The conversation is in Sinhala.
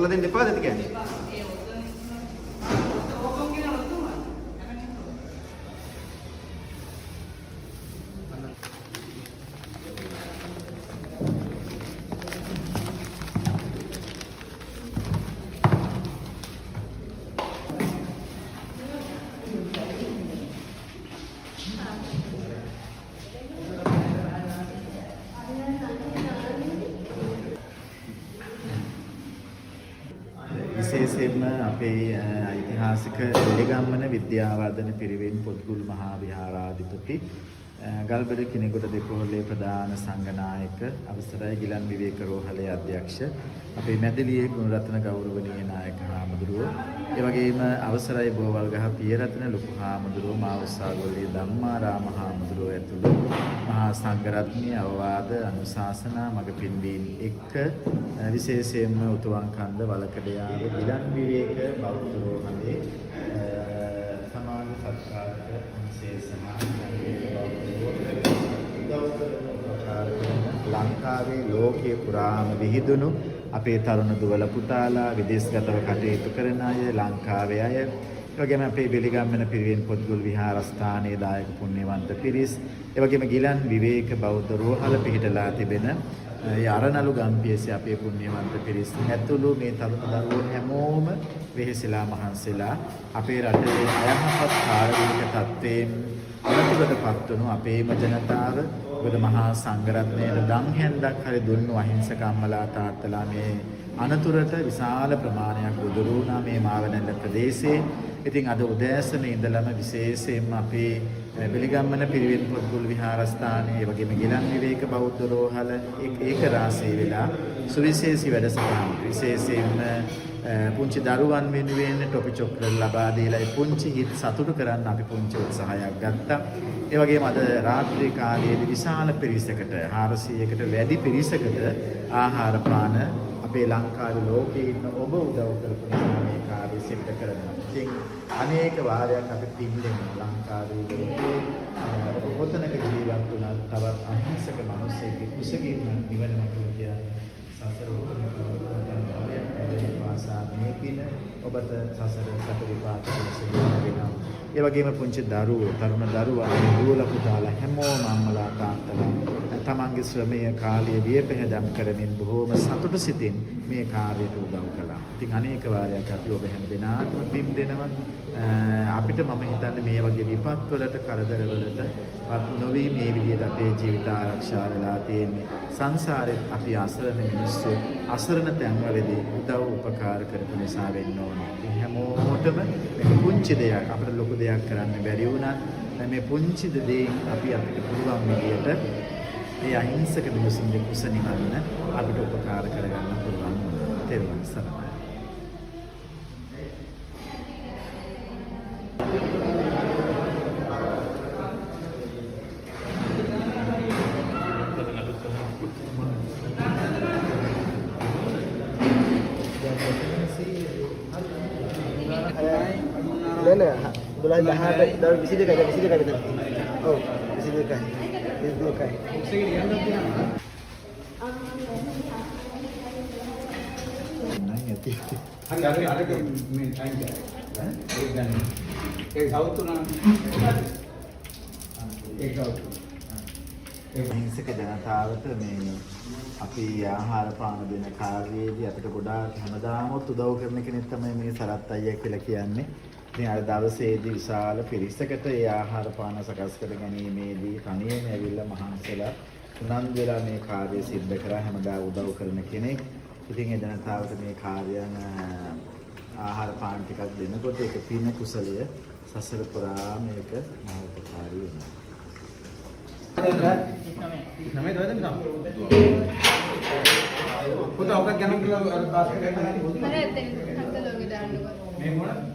Den depan itu kan? විශේෂයෙන්ම අපේ ඓතිහාසික එළිගම්මන විද්‍යාවර්ධන පිරිවෙන් පොත්ගුල් මහා විහාරාධිපති ගල්බඩ කිනෙගොඩ දෙපොළේ ප්‍රධාන සංඝනායක අවසරයි ගිලන් විවේක රෝහලේ අධ්‍යක්ෂ අපේ මැදිලියේ ගුණරත්න ගෞරවනීය නායක හාමුදුරුවෝ ඒ වගේම අවසරයි බෝවල්ගහ පියරත්න ලොකු හාමුදුරුවෝ මාවුස්සාගොල්ලේ ධම්මාරාම හාමුදුරුවෝ ඇතුළු මහා සංඝරත්නයේ අවවාද අනුශාසනා මඟ පින්වීම එක්ක විශේෂයෙන්ම උතුවන්කන්ද වලකඩයාව ගිලන් විවේක බෞද්ධ රෝහලේ සමාජ සත්කාරක විශේෂනා ලංකාවේ ලෝකයේ පුරාම විහිදුණු අපේ තරුණ දුවල පුතාලා විදේශගතව කටයුතු කරන අය ලංකාවේ අය ඒ වගේම අපේ බෙලිගම්මන පිරිවෙන් පොත්ගුල් විහාරස්ථානයේ දායක පුණ්‍යවන්ත පිරිස් ඒ වගේම ගිලන් විවේක බෞද්ධ රෝහල පිහිටලා තිබෙන ඒ අරණලු ගම්පියසේ අපේ පුණ්‍යවන්ත පිරිස් ඇතුළු මේ තරුණ දරුවෝ හැමෝම වෙහෙසලා මහන්සිලා අපේ රටේ අයහපත් කාර්මික තත්ත්වයෙන් අනතුරටපත් වුණු අපේම ජනතාව මොකද මහා සංඝරත්නයේ දන් හැන්දක් හරි දුන්නු අහිංසක අම්මලා තාත්තලා මේ අනතුරට විශාල ප්‍රමාණයක් උදුරු වුණා මේ මාවනැල්ල ප්‍රදේශයේ. ඉතින් අද උදෑසන ඉඳලම විශේෂයෙන්ම අපේ බෙලිගම්මන පිරිවෙන් පොත්ගුල් විහාරස්ථානයේ ඒ වගේම ගිලන් විවේක බෞද්ධ රෝහල ඒක රාශී වෙලා සුවිශේෂී වැඩසටහන් විශේෂයෙන්ම පුංචි දරුවන් වෙනුවෙන් ටොපි චොක්ලට් ලබා දීලා ඒ පුංචි හිත් සතුටු කරන්න අපි පුංචි උත්සාහයක් ගත්තා. ඒ වගේම අද රාත්‍රී කාලයේදී විශාල පිරිසකට 400කට වැඩි පිරිසකට ආහාර පාන අපේ ලංකාවේ ලෝකයේ ඉන්න ඔබ උදව් කරපු නිසා මේ කාර්යය සිද්ධ කරනවා. ඉතින් අනේක වාරයක් අපි පිළිදෙන ලංකාවේ ලෝකයේ කොතනක ජීවත් වුණත් තවත් අහිංසක මිනිස්සෙක් කුසගින් නිවනම කියලා සසර මේ පින ඔබට සසර සැප විපාක ලැබෙනවා. ඒ වගේම පුංචි දරුවෝ, තරුණ දරුවා, දුවල පුතාලා හැමෝම අම්මලා තාත්තලා තමන්ගේ ශ්‍රමයේ කාලය වියපැහැදම් කරමින් බොහෝම සතුටු සිතින් මේ කාර්යයට උදව් කළා. ඉතින් අනේක වාරයක් අපි ඔබ හැම දෙනාටම පින් දෙනවා. අපිට මම හිතන්නේ මේ වගේ විපත් වලට කරදර වලට වත් නොවි මේ විදිහට අපේ ජීවිත ආරක්ෂා වෙලා තියෙන්නේ. සංසාරේ අපි අසරණ මිනිස්සු අසරණ තැන්වලදී උදව් උපකාර කරපු නිසා වෙන්න ඕනේ. ඉතින් හැමෝටම මේක පුංචි දෙයක් අපිට ලොකු දෙයක් කරන්න බැරි වුණත් මේ පුංචි දෙයෙන් අපි අපිට පුළුවන් විදියට මේ අහිංසක මිනිසුන්ගේ කුස නිවන්න අපිට උපකාර කරගන්න පුළුවන්. තෙරුවන් සරණයි. Mana? Bulan Jahat dari di sini kan, betul. Oh, di sini kan. Di sini kan. ada main aja. Dan tahu tu nak. tahu. හිංසක ජනතාවට මේ අපි ආහාර පාන දෙන කාර්යයේදී අපිට ගොඩාක් හැමදාම උදව් කරන කෙනෙක් තමයි මේ සරත් අයියා කියලා කියන්නේ. ඉතින් අද දවසේදී විශාල පිරිසකට ඒ ආහාර පාන සකස් කර ගැනීමේදී තනියම ඇවිල්ලා මහන්සිලා උනන්දු වෙලා මේ කාර්යය සිද්ධ කරා හැමදා උදව් කරන කෙනෙක්. ඉතින් ඒ ජනතාවට මේ කාර්යයන් ආහාර පාන ටිකක් දෙනකොට ඒක පින කුසලය සසර පුරා මේක මහා උපකාරී වෙනවා. නමේ දවද නිකම්. පොත ඔක ගණන් කියලා අර පාස් කරගෙන හරි එතන හතලෝගේ දාන්නකෝ. මේ මොන?